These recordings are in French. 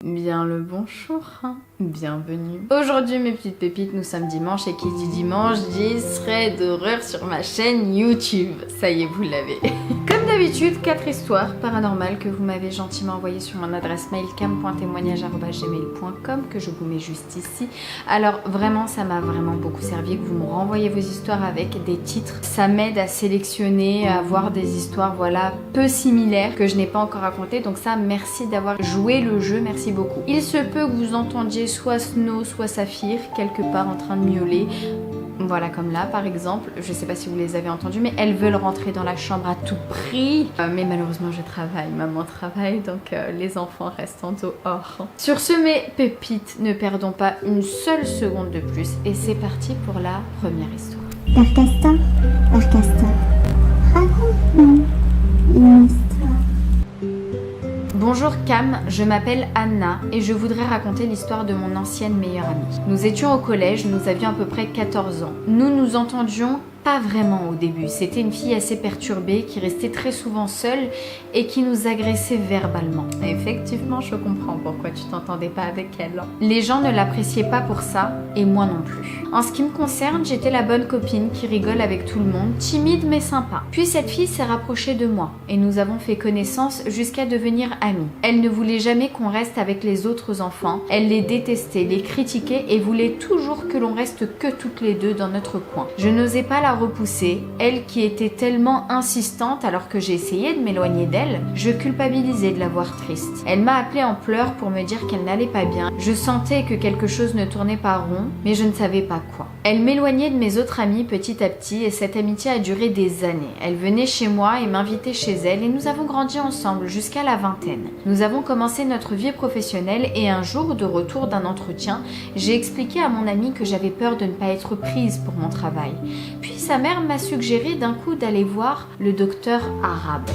Bien le bonjour, bienvenue. Aujourd'hui mes petites pépites, nous sommes dimanche et qui dit dimanche dit thread d'horreur sur ma chaîne YouTube. Ça y est, vous l'avez. Comme d'habitude, 4 histoires paranormales que vous m'avez gentiment envoyées sur mon adresse mail cam.témoignage@gmail.com que je vous mets juste ici. Alors vraiment, ça m'a vraiment beaucoup servi que vous me renvoyez vos histoires avec des titres. Ça m'aide à sélectionner, à voir des histoires voilà peu similaires que je n'ai pas encore racontées. Donc ça, merci d'avoir joué le jeu, merci beaucoup. Il se peut que vous entendiez soit Snow, soit Saphir quelque part en train de miauler. Voilà, comme là par exemple, je sais pas si vous les avez entendus, mais elles veulent rentrer dans la chambre à tout prix. Mais malheureusement je travaille, maman travaille, donc les enfants restent en dehors. Sur ce, mes pépites, ne perdons pas une seule seconde de plus et c'est parti pour la première histoire. Darkastor, raconte-nous une histoire. Bonjour Cam, je m'appelle Anna et je voudrais raconter l'histoire de mon ancienne meilleure amie. Nous étions au collège, nous avions à peu près 14 ans. Nous nous entendions pas vraiment au début. C'était une fille assez perturbée qui restait très souvent seule et qui nous agressait verbalement. Et effectivement, je comprends pourquoi tu t'entendais pas avec elle. Les gens ne l'appréciaient pas pour ça et moi non plus. En ce qui me concerne, j'étais la bonne copine qui rigole avec tout le monde, timide mais sympa. Puis cette fille s'est rapprochée de moi et nous avons fait connaissance jusqu'à devenir amies. Elle ne voulait jamais qu'on reste avec les autres enfants. Elle les détestait, les critiquait et voulait toujours que l'on reste que toutes les deux dans notre coin. Je n'osais pas la repousser, elle qui était tellement insistante alors que j'ai essayé de m'éloigner d'elle, je culpabilisais de la voir triste. Elle m'a appelée en pleurs pour me dire qu'elle n'allait pas bien. Je sentais que quelque chose ne tournait pas rond, mais je ne savais pas quoi. Elle m'éloignait de mes autres amies petit à petit et cette amitié a duré des années. Elle venait chez moi et m'invitait chez elle et nous avons grandi ensemble jusqu'à la vingtaine. Nous avons commencé notre vie professionnelle et un jour, de retour d'un entretien, j'ai expliqué à mon amie que j'avais peur de ne pas être prise pour mon travail. Puis sa mère m'a suggéré d'un coup d'aller voir le docteur arabe.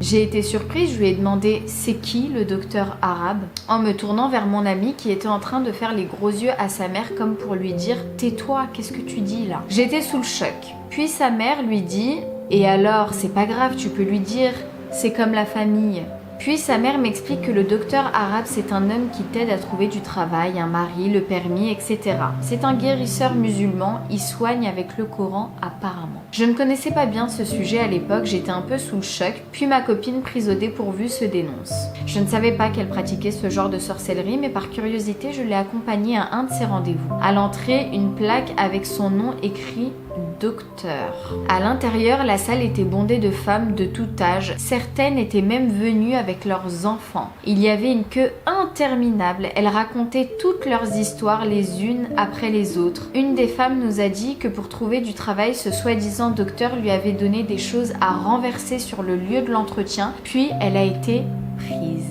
J'ai été surprise, je lui ai demandé « c'est qui le docteur arabe ?» en me tournant vers mon amie qui était en train de faire les gros yeux à sa mère comme pour lui dire « tais-toi, qu'est-ce que tu dis là ?» J'étais sous le choc. Puis sa mère lui dit « et alors, c'est pas grave, tu peux lui dire, c'est comme la famille ». Puis sa mère m'explique que le docteur arabe c'est un homme qui t'aide à trouver du travail, un mari, le permis, etc. C'est un guérisseur musulman, il soigne avec le Coran apparemment. Je ne connaissais pas bien ce sujet à l'époque, j'étais un peu sous le choc, puis ma copine prise au dépourvu se dénonce. Je ne savais pas qu'elle pratiquait ce genre de sorcellerie, mais par curiosité je l'ai accompagnée à un de ses rendez-vous. À l'entrée, une plaque avec son nom écrit docteur. À l'intérieur, la salle était bondée de femmes de tout âge. Certaines étaient même venues avec leurs enfants. Il y avait une queue interminable. Elles racontaient toutes leurs histoires les unes après les autres. Une des femmes nous a dit que pour trouver du travail, ce soi-disant docteur lui avait donné des choses à renverser sur le lieu de l'entretien, puis elle a été prise.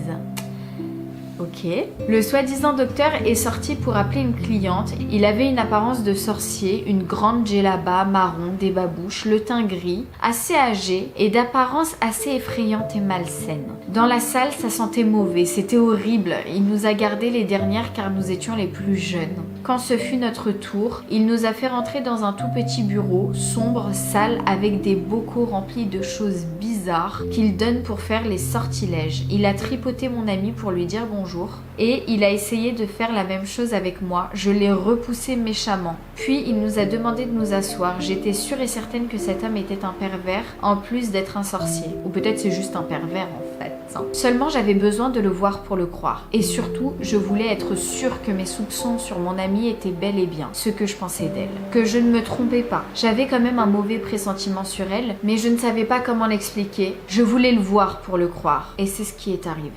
Ok. Le soi-disant docteur est sorti pour appeler une cliente. Il avait une apparence de sorcier, une grande djellaba marron, des babouches, le teint gris, assez âgé et d'apparence assez effrayante et malsaine. Dans la salle, ça sentait mauvais, c'était horrible. Il nous a gardés les dernières car nous étions les plus jeunes. Quand ce fut notre tour, il nous a fait rentrer dans un tout petit bureau, sombre, sale, avec des bocaux remplis de choses bizarres qu'il donne pour faire les sortilèges. Il a tripoté mon ami pour lui dire bonjour et il a essayé de faire la même chose avec moi. Je l'ai repoussé méchamment. Puis il nous a demandé de nous asseoir. J'étais sûre et certaine que cet homme était un pervers en plus d'être un sorcier. Ou peut-être c'est juste un pervers en fait. Seulement j'avais besoin de le voir pour le croire. Et surtout, je voulais être sûre que mes soupçons sur mon amie étaient bel et bien ce que je pensais d'elle. Que je ne me trompais pas. J'avais quand même un mauvais pressentiment sur elle, mais je ne savais pas comment l'expliquer. Je voulais le voir pour le croire. Et c'est ce qui est arrivé.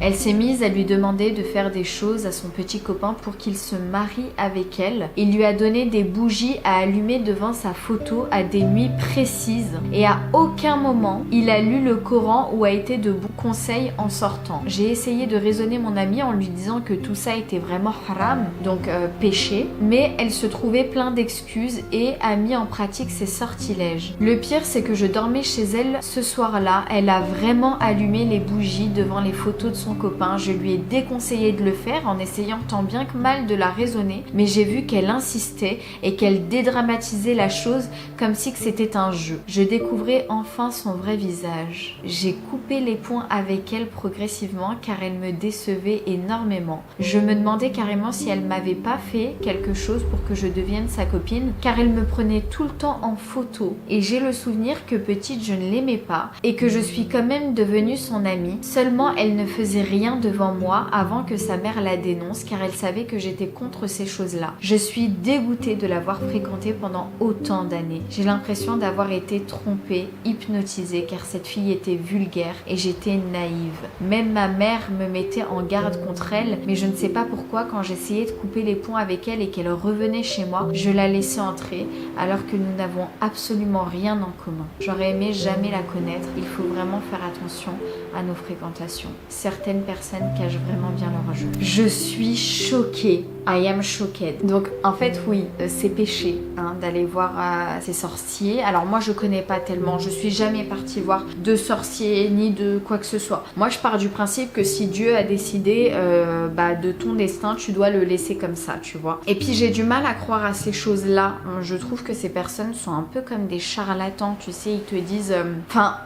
Elle s'est mise à lui demander de faire des choses à son petit copain pour qu'il se marie avec elle. Il lui a donné des bougies à allumer devant sa photo à des nuits précises et à aucun moment il a lu le Coran ou a été de bons conseils en sortant. J'ai essayé de raisonner mon amie en lui disant que tout ça était vraiment haram, donc péché, mais elle se trouvait plein d'excuses et a mis en pratique ses sortilèges. Le pire, c'est que je dormais chez elle ce soir-là. Elle a vraiment allumé les bougies devant les photos de son son copain. Je lui ai déconseillé de le faire en essayant tant bien que mal de la raisonner, mais j'ai vu qu'elle insistait et qu'elle dédramatisait la chose comme si que c'était un jeu. Je découvrais enfin son vrai visage. J'ai coupé les ponts avec elle progressivement car elle me décevait énormément. Je me demandais carrément si elle m'avait pas fait quelque chose pour que je devienne sa copine, car elle me prenait tout le temps en photo et j'ai le souvenir que petite je ne l'aimais pas et que je suis quand même devenue son amie. Seulement elle ne faisait rien devant moi avant que sa mère la dénonce car elle savait que j'étais contre ces choses-là. Je suis dégoûtée de l'avoir fréquentée pendant autant d'années. J'ai l'impression d'avoir été trompée, hypnotisée car cette fille était vulgaire et j'étais naïve. Même ma mère me mettait en garde contre elle, mais je ne sais pas pourquoi quand j'essayais de couper les ponts avec elle et qu'elle revenait chez moi, je la laissais entrer alors que nous n'avons absolument rien en commun. J'aurais aimé jamais la connaître. Il faut vraiment faire attention à nos fréquentations. Certaines personnes cachent vraiment bien leur jeu. Je suis choquée. I am shocked. Donc en fait oui, c'est péché d'aller voir ces sorciers. Alors moi je connais pas tellement, je suis jamais partie voir de sorciers ni de quoi que ce soit. Moi je pars du principe que si Dieu a décidé de ton destin, tu dois le laisser comme ça, tu vois. Et puis j'ai du mal à croire à ces choses-là. Je trouve que ces personnes sont un peu comme des charlatans, tu sais, ils te disent...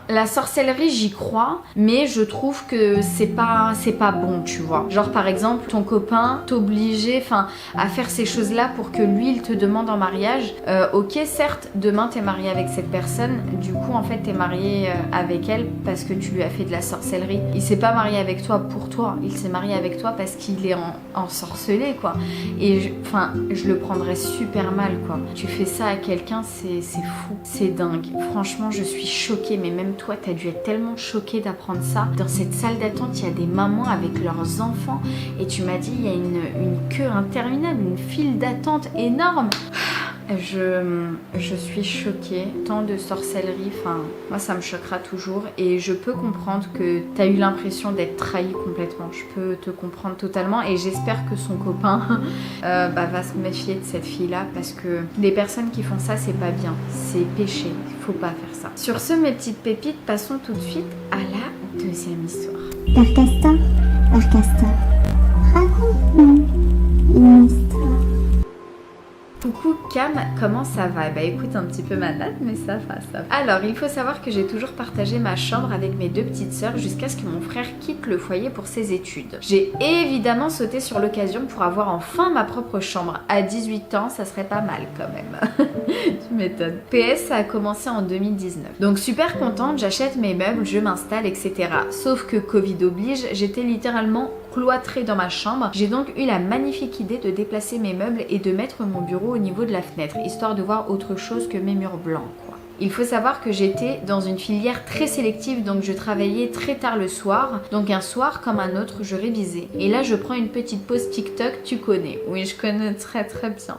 la sorcellerie j'y crois, mais je trouve que c'est pas bon, tu vois. Genre par exemple, ton copain t'obligeait à faire ces choses-là pour que lui il te demande en mariage. Ok, certes, demain t'es marié avec cette personne, du coup en fait t'es marié avec elle parce que tu lui as fait de la sorcellerie. Il s'est pas marié avec toi pour toi, il s'est marié avec toi parce qu'il est ensorcelé, quoi. Et je le prendrais super mal, quoi. Tu fais ça à quelqu'un, c'est fou, c'est dingue. Franchement, je suis choquée, mais même toi, t'as dû être tellement choquée d'apprendre ça. Dans cette salle d'attente, il y a des mamans avec leurs enfants et tu m'as dit, il y a une queue interminable, une file d'attente énorme. Je suis choquée. Tant de sorcellerie, moi ça me choquera toujours et je peux comprendre que t'as eu l'impression d'être trahi complètement. Je peux te comprendre totalement et j'espère que son copain va se méfier de cette fille-là parce que les personnes qui font ça, c'est pas bien. C'est péché. Il faut pas faire ça. Sur ce, mes petites pépites, passons tout de suite à la deuxième histoire. Père Castor, raconte-nous une histoire. Coucou Cam, comment ça va? Bah écoute, un petit peu malade, mais ça va. Alors, il faut savoir que j'ai toujours partagé ma chambre avec mes deux petites sœurs jusqu'à ce que mon frère quitte le foyer pour ses études. J'ai évidemment sauté sur l'occasion pour avoir enfin ma propre chambre. À 18 ans, ça serait pas mal quand même. Tu m'étonnes. PS, ça a commencé en 2019. Donc super contente, j'achète mes meubles, je m'installe, etc. Sauf que Covid oblige, j'étais littéralement cloîtrée dans ma chambre. J'ai donc eu la magnifique idée de déplacer mes meubles et de mettre mon bureau au niveau de la fenêtre, histoire de voir autre chose que mes murs blancs, quoi. Il faut savoir que j'étais dans une filière très sélective, donc je travaillais très tard le soir. Donc un soir comme un autre, je révisais. Et là, je prends une petite pause TikTok, tu connais. Oui, je connais très très bien.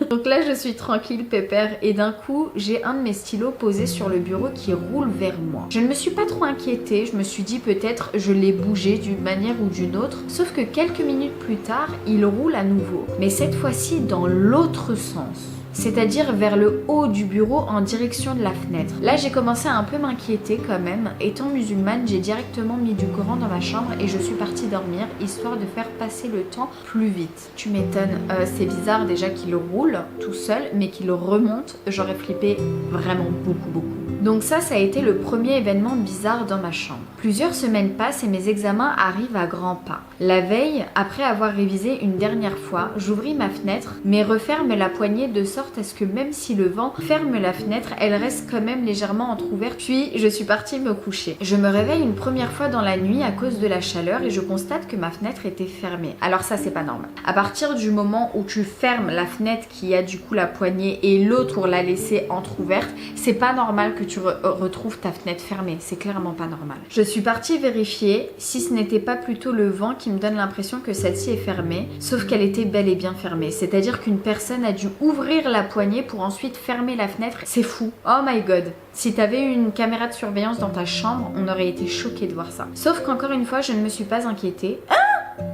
Donc là, je suis tranquille, pépère, et d'un coup, j'ai un de mes stylos posé sur le bureau qui roule vers moi. Je ne me suis pas trop inquiétée, je me suis dit peut-être je l'ai bougé d'une manière ou d'une autre. Sauf que quelques minutes plus tard, il roule à nouveau. Mais cette fois-ci dans l'autre sens. C'est-à-dire vers le haut du bureau en direction de la fenêtre. Là, j'ai commencé à un peu m'inquiéter quand même. Étant musulmane, j'ai directement mis du Coran dans ma chambre et je suis partie dormir, histoire de faire passer le temps plus vite. Tu m'étonnes, c'est bizarre déjà qu'il roule tout seul, mais qu'il remonte. J'aurais flippé vraiment beaucoup. Donc ça a été le premier événement bizarre dans ma chambre. Plusieurs semaines passent et mes examens arrivent à grands pas. La veille, après avoir révisé une dernière fois, j'ouvris ma fenêtre, mais referme la poignée de sorte à ce que même si le vent ferme la fenêtre, elle reste quand même légèrement entrouverte. Puis je suis partie me coucher. Je me réveille une première fois dans la nuit à cause de la chaleur et je constate que ma fenêtre était fermée. Alors ça, c'est pas normal. À partir du moment où tu fermes la fenêtre qui a du coup la poignée et l'autre pour la laisser entrouverte, c'est pas normal que tu retrouves ta fenêtre fermée. C'est clairement pas normal. Je suis partie vérifier si ce n'était pas plutôt le vent qui me donne l'impression que celle-ci est fermée, sauf qu'elle était bel et bien fermée. C'est-à-dire qu'une personne a dû ouvrir la poignée pour ensuite fermer la fenêtre. C'est fou. Oh my god. Si t'avais eu une caméra de surveillance dans ta chambre, on aurait été choqués de voir ça. Sauf qu'encore une fois, je ne me suis pas inquiétée.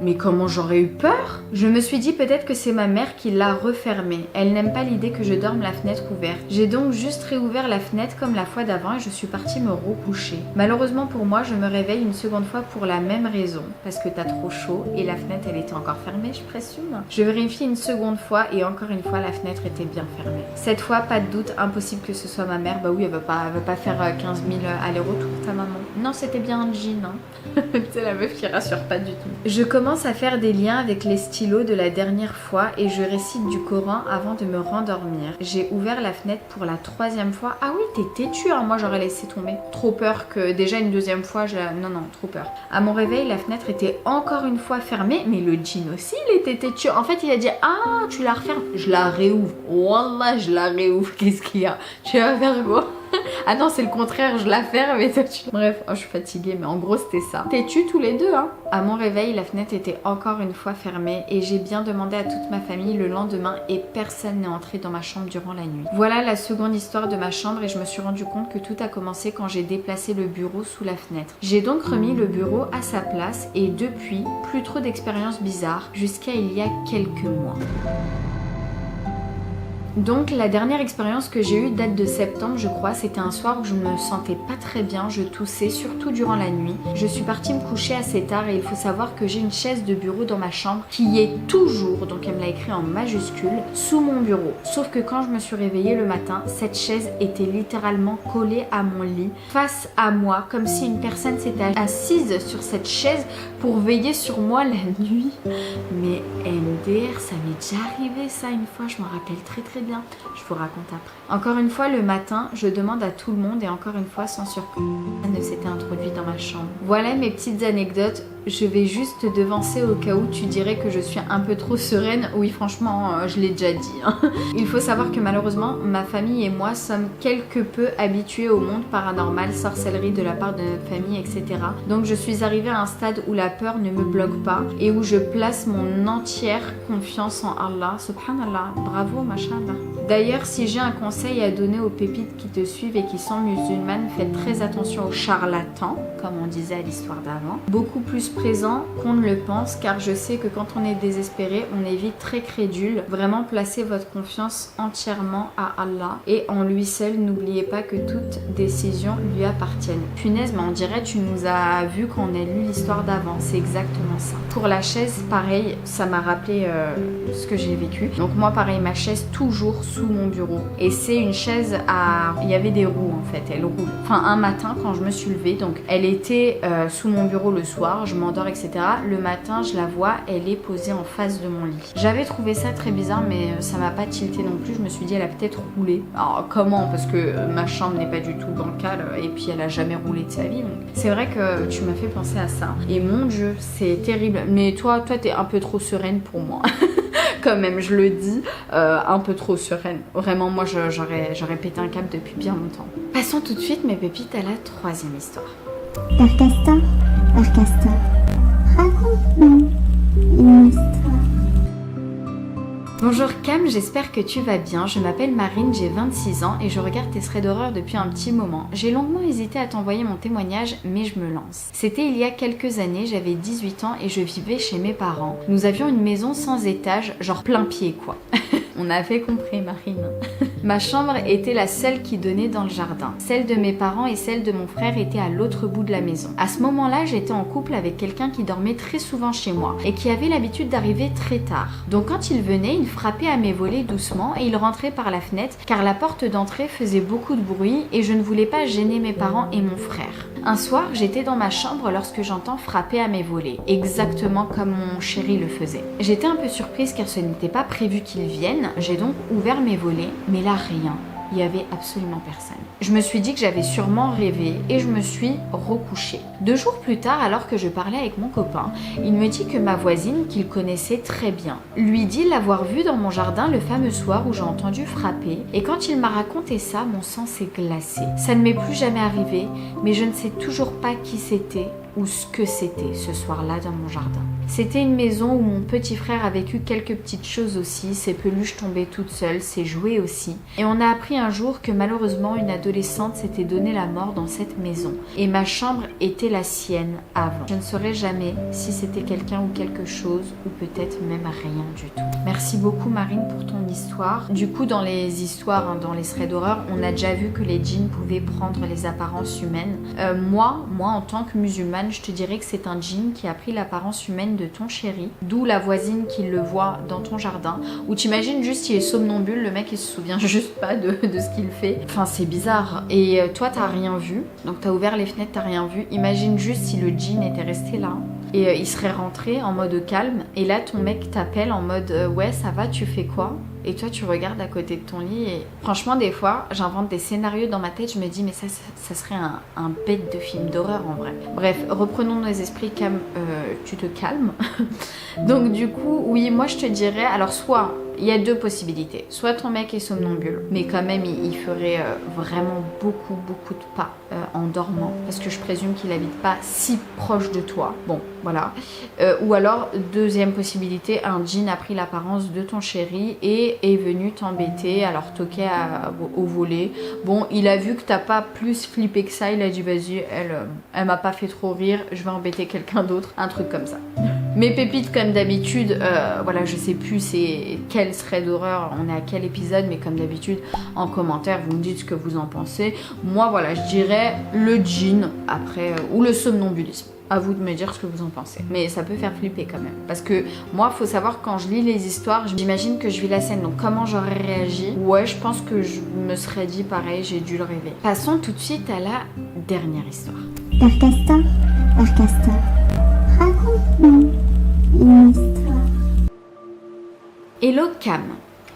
Mais comment j'aurais eu peur? Je me suis dit peut-être que c'est ma mère qui l'a refermée. Elle n'aime pas l'idée que je dorme la fenêtre ouverte. J'ai donc juste réouvert la fenêtre comme la fois d'avant et je suis partie me recoucher. Malheureusement pour moi, je me réveille une seconde fois pour la même raison. Parce que t'as trop chaud et la fenêtre elle était encore fermée, je présume. Je vérifie une seconde fois et encore une fois la fenêtre était bien fermée. Cette fois, pas de doute, impossible que ce soit ma mère. Bah oui, elle va pas faire 15 000 allers-retours ta maman. Non, c'était bien un jean, hein. C'est la meuf qui rassure pas du tout. Je commence à faire des liens avec les stylos de la dernière fois et je récite du Coran avant de me rendormir. J'ai ouvert la fenêtre pour la 3e fois. Ah oui, t'es têtue, hein. Moi j'aurais laissé tomber. Trop peur que déjà une 2e fois, non, trop peur. À mon réveil, la fenêtre était encore une fois fermée, mais le jean aussi, il était têtu. En fait, il a dit, ah, tu la refermes. Je la réouvre. Wallah, je la réouvre. Qu'est-ce qu'il y a? Tu vas faire quoi? Ah non, c'est le contraire, je la ferme et toi tu... Bref, oh, je suis fatiguée, mais en gros c'était ça. Têtus tous les deux, hein. À mon réveil, la fenêtre était encore une fois fermée et j'ai bien demandé à toute ma famille le lendemain et personne n'est entré dans ma chambre durant la nuit. Voilà la seconde histoire de ma chambre et je me suis rendu compte que tout a commencé quand j'ai déplacé le bureau sous la fenêtre. J'ai donc remis le bureau à sa place et depuis, plus trop d'expériences bizarres jusqu'à il y a quelques mois. Donc la dernière expérience que j'ai eue date de septembre je crois, c'était un soir où je me sentais pas très bien, je toussais surtout durant la nuit. Je suis partie me coucher assez tard et il faut savoir que j'ai une chaise de bureau dans ma chambre qui est toujours, donc elle me l'a écrit en majuscule, sous mon bureau. Sauf que quand je me suis réveillée le matin, cette chaise était littéralement collée à mon lit, face à moi, comme si une personne s'était assise sur cette chaise pour veiller sur moi la nuit. Mais MDR, ça m'est déjà arrivé ça une fois, je m'en rappelle très bien. Je vous raconte après. Encore une fois, le matin, je demande à tout le monde et encore une fois, sans surprise, elle ne s'était introduit dans ma chambre. Voilà mes petites anecdotes. Je vais juste te devancer au cas où tu dirais que je suis un peu trop sereine. Oui, franchement, je l'ai déjà dit. Hein. Il faut savoir que malheureusement, ma famille et moi sommes quelque peu habitués au monde paranormal, sorcellerie de la part de notre famille, etc. Donc je suis arrivée à un stade où la peur ne me bloque pas et où je place mon entière confiance en Allah. Subhanallah, bravo, mashallah. D'ailleurs, si j'ai un conseil à donner aux pépites qui te suivent et qui sont musulmanes, faites très attention aux charlatans, comme on disait à l'histoire d'avant. Beaucoup plus présent qu'on ne le pense, car je sais que quand on est désespéré, on est vite très crédule. Vraiment, placez votre confiance entièrement à Allah et en lui seul. N'oubliez pas que toute décision lui appartient. Punaise, mais on dirait tu nous as vu quand on a lu l'histoire d'avant. C'est exactement ça. Pour la chaise, pareil, ça m'a rappelé ce que j'ai vécu. Donc moi, pareil, ma chaise toujours sous mon bureau. Et c'est une chaise à... Il y avait des roues en fait, elle roule. Enfin, un matin, quand je me suis levée, donc elle était sous mon bureau le soir, je m'endors, etc. Le matin, je la vois, elle est posée en face de mon lit. J'avais trouvé ça très bizarre, mais ça m'a pas tilté non plus. Je me suis dit, elle a peut-être roulé. Alors, comment? Parce que ma chambre n'est pas du tout bancale, et puis elle a jamais roulé de sa vie. Donc c'est vrai que tu m'as fait penser à ça. Et mon Dieu, c'est terrible. Mais toi, t'es un peu trop sereine pour moi. Quand même, je le dis, un peu trop sereine. Vraiment, moi, j'aurais pété un câble depuis bien longtemps. Passons tout de suite, mes pépites, à la 3e histoire. Père Castor, raconte-nous une histoire. Bonjour Cam, j'espère que tu vas bien. Je m'appelle Marine, j'ai 26 ans et je regarde tes threads d'horreur depuis un petit moment. J'ai longuement hésité à t'envoyer mon témoignage, mais je me lance. C'était il y a quelques années, j'avais 18 ans et je vivais chez mes parents. Nous avions une maison sans étage, genre plein pied quoi. On avait compris Marine. Ma chambre était la seule qui donnait dans le jardin. Celle de mes parents et celle de mon frère étaient à l'autre bout de la maison. À ce moment-là, j'étais en couple avec quelqu'un qui dormait très souvent chez moi et qui avait l'habitude d'arriver très tard. Donc quand il venait, il frappait à mes volets doucement et il rentrait par la fenêtre car la porte d'entrée faisait beaucoup de bruit et je ne voulais pas gêner mes parents et mon frère. Un soir, j'étais dans ma chambre lorsque j'entends frapper à mes volets, exactement comme mon chéri le faisait. J'étais un peu surprise car ce n'était pas prévu qu'il vienne, j'ai donc ouvert mes volets, mais là rien. Il n'y avait absolument personne. Je me suis dit que j'avais sûrement rêvé et je me suis recouchée. 2 jours plus tard, alors que je parlais avec mon copain, il me dit que ma voisine, qu'il connaissait très bien, lui dit l'avoir vu dans mon jardin le fameux soir où j'ai entendu frapper. Et quand il m'a raconté ça, mon sang s'est glacé. Ça ne m'est plus jamais arrivé, mais je ne sais toujours pas qui c'était ou ce que c'était ce soir-là dans mon jardin. C'était une maison où mon petit frère a vécu quelques petites choses aussi, ses peluches tombaient toutes seules, ses jouets aussi. Et on a appris un jour que malheureusement une adolescente s'était donné la mort dans cette maison. Et ma chambre était la sienne avant. Je ne saurais jamais si c'était quelqu'un ou quelque chose, ou peut-être même rien du tout. Merci beaucoup Marine pour ton histoire. Du coup dans les histoires, dans les threads d'horreur, on a déjà vu que les djinns pouvaient prendre les apparences humaines. Moi en tant que musulmane, je te dirais que c'est un djinn qui a pris l'apparence humaine de ton chéri, d'où la voisine qui le voit dans ton jardin, où t'imagines juste il est somnambule, le mec il se souvient juste pas de ce qu'il fait. Enfin c'est bizarre. Et toi t'as rien vu, donc t'as ouvert les fenêtres, t'as rien vu. Imagine juste si le djinn était resté là. Et il serait rentré en mode calme, et là ton mec t'appelle en mode ouais ça va, tu fais quoi? Et toi tu regardes à côté de ton lit et franchement des fois j'invente des scénarios dans ma tête, je me dis mais ça serait un bête de film d'horreur en vrai. Bref, reprenons nos esprits, tu te calmes. Donc du coup oui, moi je te dirais, alors soit il y a deux possibilités, soit ton mec est somnambule mais quand même il ferait vraiment beaucoup de pas en dormant, parce que je présume qu'il habite pas si proche de toi, bon voilà, ou alors deuxième possibilité, un djinn a pris l'apparence de ton chéri et est venu t'embêter, alors toquer au volet. Bon, il a vu que t'as pas plus flippé que ça, il a dit vas-y, elle m'a pas fait trop rire, je vais embêter quelqu'un d'autre, un truc comme ça. Mes pépites comme d'habitude, voilà, je sais plus c'est quel thread d'horreur, on est à quel épisode, mais comme d'habitude en commentaire vous me dites ce que vous en pensez. Moi voilà, je dirais le djinn après, ou le somnambulisme. À vous de me dire ce que vous en pensez. Mais ça peut faire flipper quand même. Parce que moi, faut savoir, quand je lis les histoires, j'imagine que je vis la scène. Donc comment j'aurais réagi? Ouais, je pense que je me serais dit pareil, j'ai dû le rêver. Passons tout de suite à la dernière histoire. Père Castor, raconte-nous une histoire. Hello Cam.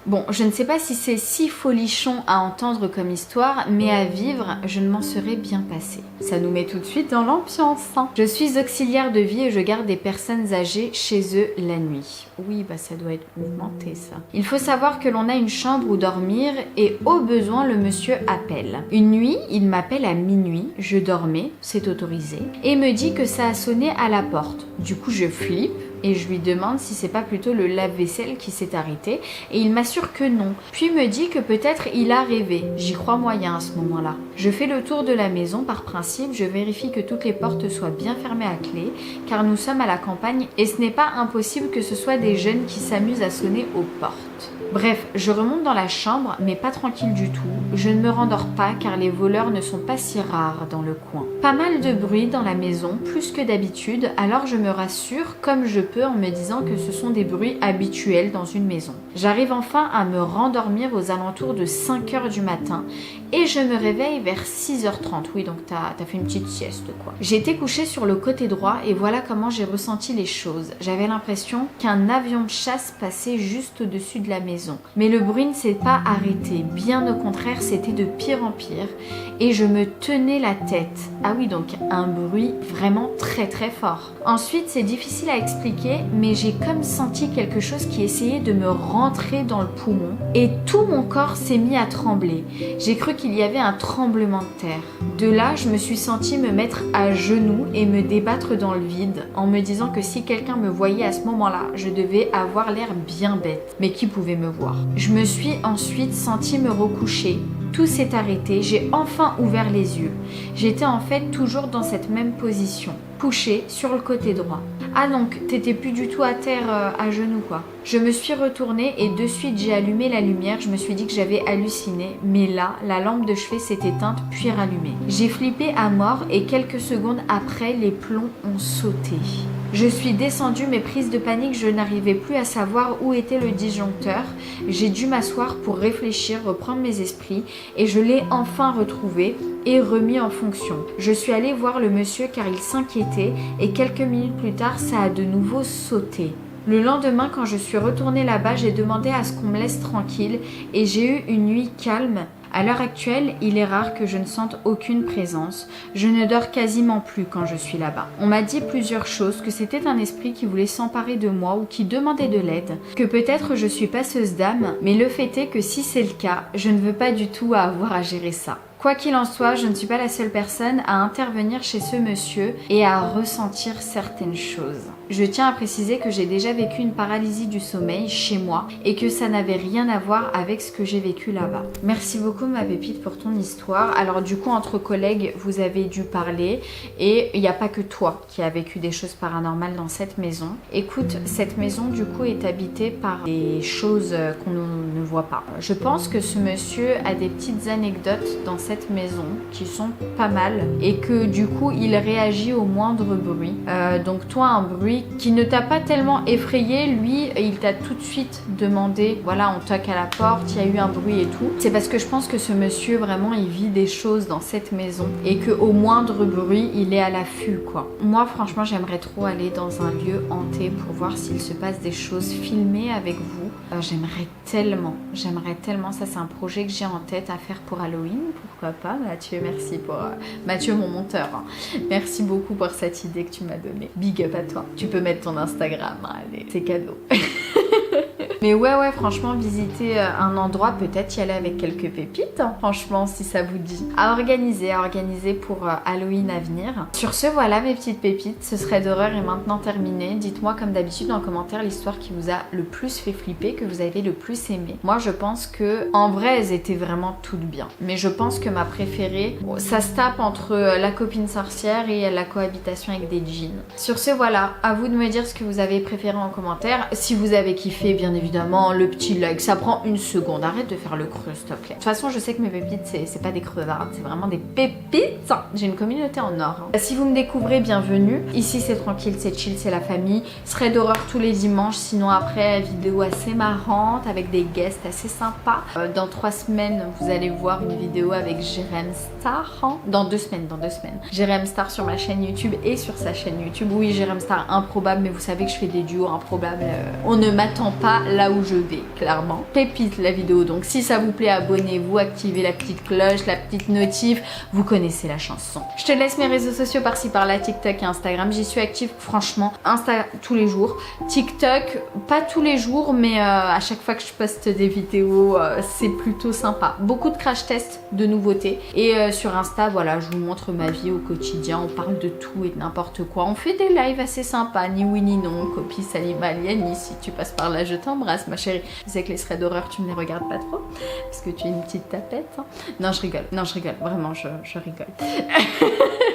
Bon, je ne sais pas si c'est si folichon à entendre comme histoire, mais à vivre, je ne m'en serais bien passé. Ça nous met tout de suite dans l'ambiance. Hein. Je suis auxiliaire de vie et je garde des personnes âgées chez eux la nuit. Oui, bah ça doit être mouvementé ça. Il faut savoir que l'on a une chambre où dormir et au besoin le monsieur appelle. Une nuit, il m'appelle à minuit, je dormais, c'est autorisé, et me dit que ça a sonné à la porte. Du coup, je flippe. Et je lui demande si c'est pas plutôt le lave-vaisselle qui s'est arrêté, et il m'assure que non. Puis me dit que peut-être il a rêvé. J'y crois moyen à ce moment-là. Je fais le tour de la maison par principe, je vérifie que toutes les portes soient bien fermées à clé, car nous sommes à la campagne et ce n'est pas impossible que ce soit des jeunes qui s'amusent à sonner aux portes. Bref, je remonte dans la chambre, mais pas tranquille du tout. Je ne me rendors pas car les voleurs ne sont pas si rares dans le coin. Pas mal de bruit dans la maison, plus que d'habitude, alors je me rassure comme je peux en me disant que ce sont des bruits habituels dans une maison. J'arrive enfin à me rendormir aux alentours de 5h du matin et je me réveille vers 6h30. Oui, donc t'as fait une petite sieste quoi. J'étais couchée sur le côté droit et voilà comment j'ai ressenti les choses. J'avais l'impression qu'un avion de chasse passait juste au-dessus de la maison. Mais le bruit ne s'est pas arrêté, bien au contraire, c'était de pire en pire et je me tenais la tête. Ah oui, donc un bruit vraiment très fort. Ensuite, c'est difficile à expliquer, mais j'ai comme senti quelque chose qui essayait de me rentrer dans le poumon et tout mon corps s'est mis à trembler. J'ai cru qu'il y avait un tremblement de terre. De là, je me suis sentie me mettre à genoux et me débattre dans le vide en me disant que si quelqu'un me voyait à ce moment-là, je devais avoir l'air bien bête. Mais qui pouvait me voir? Je me suis ensuite sentie me recoucher. Tout s'est arrêté, j'ai enfin ouvert les yeux. J'étais en fait toujours dans cette même position, couchée sur le côté droit. Ah donc, t'étais plus du tout à terre à genoux quoi. Je me suis retournée et de suite j'ai allumé la lumière, je me suis dit que j'avais halluciné, mais là, la lampe de chevet s'est éteinte puis rallumée. J'ai flippé à mort et quelques secondes après, les plombs ont sauté. Je suis descendue, mais prise de panique, je n'arrivais plus à savoir où était le disjoncteur. J'ai dû m'asseoir pour réfléchir, reprendre mes esprits et je l'ai enfin retrouvé et remis en fonction. Je suis allée voir le monsieur car il s'inquiétait et quelques minutes plus tard, ça a de nouveau sauté. Le lendemain, quand je suis retournée là-bas, j'ai demandé à ce qu'on me laisse tranquille et j'ai eu une nuit calme. À l'heure actuelle, il est rare que je ne sente aucune présence. Je ne dors quasiment plus quand je suis là-bas. On m'a dit plusieurs choses, que c'était un esprit qui voulait s'emparer de moi ou qui demandait de l'aide, que peut-être je suis passeuse d'âme, mais le fait est que si c'est le cas, je ne veux pas du tout avoir à gérer ça. Quoi qu'il en soit, je ne suis pas la seule personne à intervenir chez ce monsieur et à ressentir certaines choses. Je tiens à préciser que j'ai déjà vécu une paralysie du sommeil chez moi et que ça n'avait rien à voir avec ce que j'ai vécu là-bas. Merci beaucoup ma pépite pour ton histoire. Alors du coup entre collègues vous avez dû parler et il n'y a pas que toi qui a vécu des choses paranormales dans cette maison. Écoute, cette maison du coup est habitée par des choses qu'on ne voit pas. Je pense que ce monsieur a des petites anecdotes dans cette maison qui sont pas mal et que du coup il réagit au moindre bruit. Donc toi un bruit qui ne t'a pas tellement effrayé, lui il t'a tout de suite demandé, voilà on toque à la porte, il y a eu un bruit et tout. C'est parce que je pense que ce monsieur vraiment il vit des choses dans cette maison et que au moindre bruit il est à l'affût quoi. Moi franchement j'aimerais trop aller dans un lieu hanté pour voir s'il se passe des choses filmées avec vous. J'aimerais tellement, ça c'est un projet que j'ai en tête à faire pour Halloween, pourquoi pas Mathieu, merci pour... Mathieu mon monteur, hein. Merci beaucoup pour cette idée que tu m'as donnée. Big up à toi. Tu peux mettre ton Instagram, hein, allez, c'est cadeau. Mais ouais, franchement, visiter un endroit, peut-être y aller avec quelques pépites, hein, franchement, si ça vous dit. À organiser pour Halloween à venir. Sur ce, voilà mes petites pépites, ce serait d'horreur est maintenant terminé. Dites-moi comme d'habitude en commentaire l'histoire qui vous a le plus fait flipper, que vous avez le plus aimé. Moi, je pense que, en vrai, elles étaient vraiment toutes bien. Mais je pense que ma préférée, ça se tape entre la copine sorcière et la cohabitation avec des djinns. Sur ce, voilà, à vous de me dire ce que vous avez préféré en commentaire. Si vous avez kiffé, bien évidemment, le petit like, ça prend une seconde. Arrête de faire le creux, s'il te plaît. De toute façon, je sais que mes pépites, c'est pas des creuvardes, c'est vraiment des pépites. J'ai une communauté en or. Hein. Si vous me découvrez, bienvenue. Ici, c'est tranquille, c'est chill, c'est la famille. Serait d'horreur tous les dimanches. Sinon, après, vidéo assez marrante avec des guests assez sympas. Dans 3 semaines, vous allez voir une vidéo avec Jérém Star. Hein. Dans 2 semaines. Jérém Star sur ma chaîne YouTube et sur sa chaîne YouTube. Oui, Jérém Star improbable, mais vous savez que je fais des duos improbables. On ne m'attend pas là où je vais, clairement. Pépite la vidéo, donc si ça vous plaît, abonnez-vous, activez la petite cloche, la petite notif, vous connaissez la chanson. Je te laisse mes réseaux sociaux par-ci par-là, TikTok et Instagram. J'y suis active, franchement, Insta tous les jours. TikTok, pas tous les jours, mais à chaque fois que je poste des vidéos, c'est plutôt sympa. Beaucoup de crash tests, de nouveautés. Et sur Insta, voilà, je vous montre ma vie au quotidien, on parle de tout et de n'importe quoi. On fait des lives assez sympas, ni oui ni non, copie Salim Aliani, si tu passes par là, je t'embrasse ma chérie. Je sais que les threads d'horreur tu ne les regardes pas trop parce que tu es une petite tapette hein. Non je rigole, vraiment je rigole.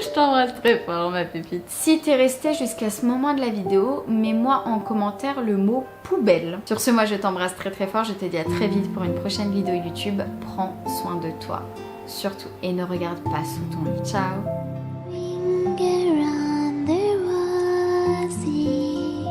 Je t'embrasse très fort ma pépite. Si t'es resté jusqu'à ce moment de la vidéo, mets-moi en commentaire le mot poubelle. Sur ce, moi je t'embrasse très fort, je te dis à très vite pour une prochaine vidéo YouTube. Prends soin de toi surtout et ne regarde pas sous ton lit. Ciao. Ring around the rosy.